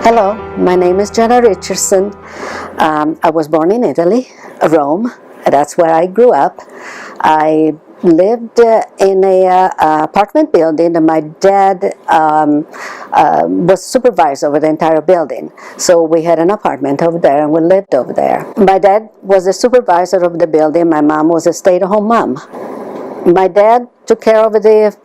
Hello, my name is Gina Richardson. I was born in Italy, Rome. That's where I grew up. I lived in a apartment building, and my dad was supervisor over the entire building. So we had an apartment over there, and we lived over there. My dad was the supervisor of the building. My mom was a stay-at-home mom. My dad took care of the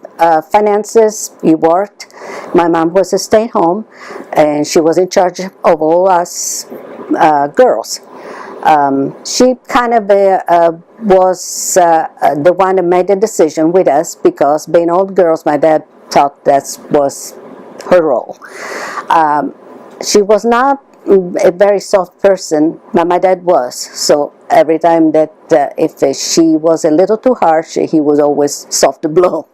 finances. He worked. My mom was a stay-at-home, and she was in charge of all us girls. She kind of was the one that made the decision with us, because being all girls, my dad thought that was her role. She was not a very soft person, but my dad was. So every time that if she was a little too harsh, he was always soft to blow.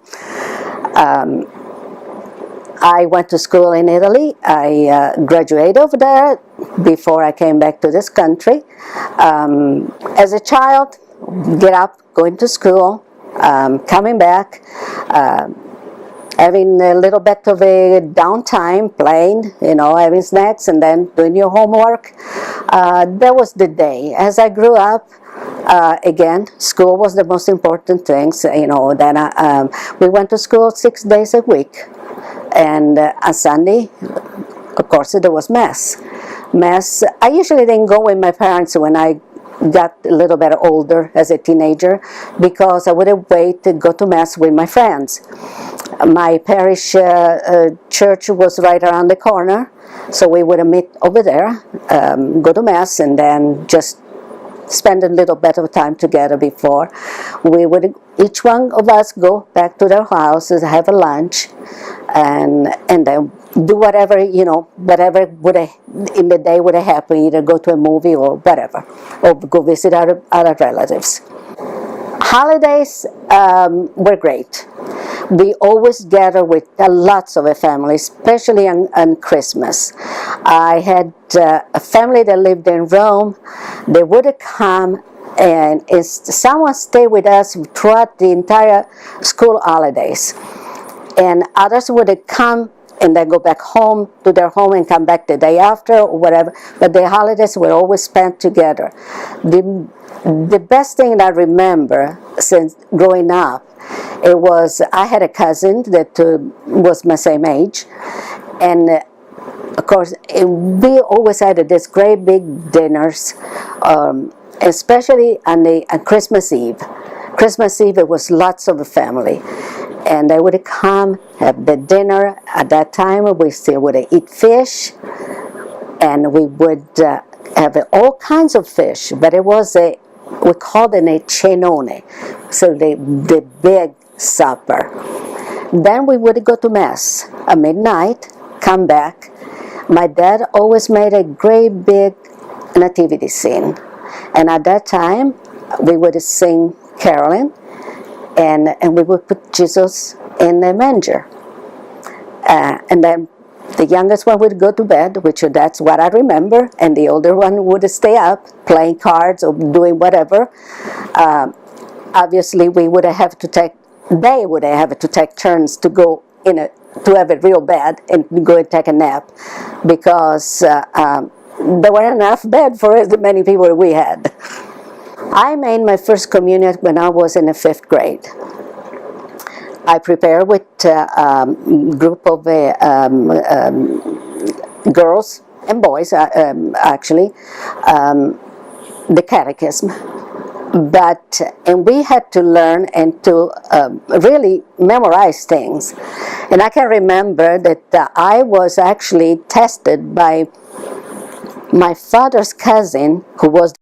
I went to school in Italy. I graduated over there before I came back to this country. As a child, get up, going to school, coming back, having a little bit of a downtime, playing, having snacks, and then doing your homework. That was the day. As I grew up, again, school was the most important thing. Then we went to school 6 days a week. And on Sunday, of course, there was Mass. I usually didn't go with my parents when I got a little bit older as a teenager, because I would wait to go to Mass with my friends. My parish church was right around the corner, so we would meet over there, go to Mass, and then just spend a little bit of time together before. We would, each one of us, go back to their houses, have a lunch, and then do whatever, whatever would in the day would happen, either go to a movie or whatever, or go visit other relatives. Holidays were great. We always gather with lots of a family, especially on Christmas. I had a family that lived in Rome. They would come, and someone stayed with us throughout the entire school holidays. And others would come and then go back home to their home and come back the day after or whatever. But the holidays were always spent together. The best thing I remember since growing up, it was, I had a cousin that was my same age, and of course we always had these great big dinners, especially on Christmas Eve. Christmas Eve, it was lots of the family, and they would come, have the dinner. At that time, we still would eat fish, and we would have all kinds of fish, but it was we called it a cenone, so the big supper. Then we would go to Mass at midnight, come back. My dad always made a great big nativity scene, and at that time we would sing caroling, and we would put Jesus in the manger, and then the youngest one would go to bed, which that's what I remember, and the older one would stay up playing cards or doing whatever. Obviously, they would have to take turns to go to have it real bad and go and take a nap, because there weren't enough bed for as many people we had. I made my first communion when I was in the 5th grade. I prepared with a group of girls and boys, actually, the catechism. And we had to learn and to really memorize things. And I can remember that I was actually tested by my father's cousin, who was